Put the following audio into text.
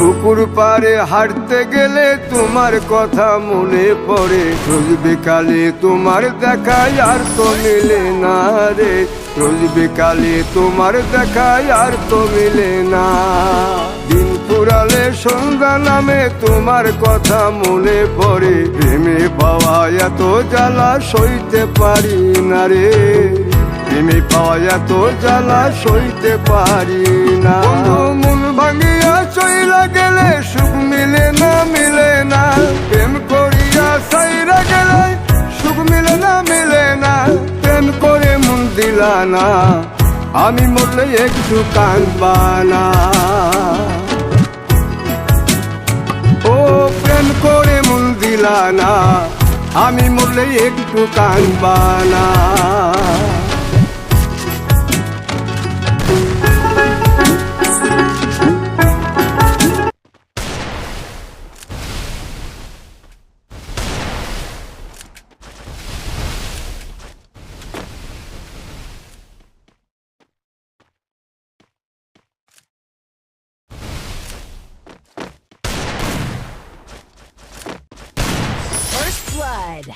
পুকুর পাড়ে হাঁটতে গেলে তোমার কথা মনে পড়ে, রোজ বিকালে তোমার দেখা আর তো মিলে না রে, রোজ বিকালে তোমার দেখা আর তো মিলে না। দিন ফুরালে সন্ধ্যা নামে তোমার কথা মনে পড়ে, প্রেমে পাওয়া এত জ্বালা সইতে পারি না রে, প্রেমে পাওয়া এত জ্বালা সইতে পারি না। মন ভাঙিয়া চইলা গেলে সুখ মিলে না, মিলে না, প্রেম করিয়া সাইরা গেলে সুখ মিলে না, মিলে না, প্রেম করে মন দিলা না, আমি মরলে একটু কাঁদবা না। ও প্রেম করে মন দিলা না, আমি মরলে একটু কাঁদবা না। First blood.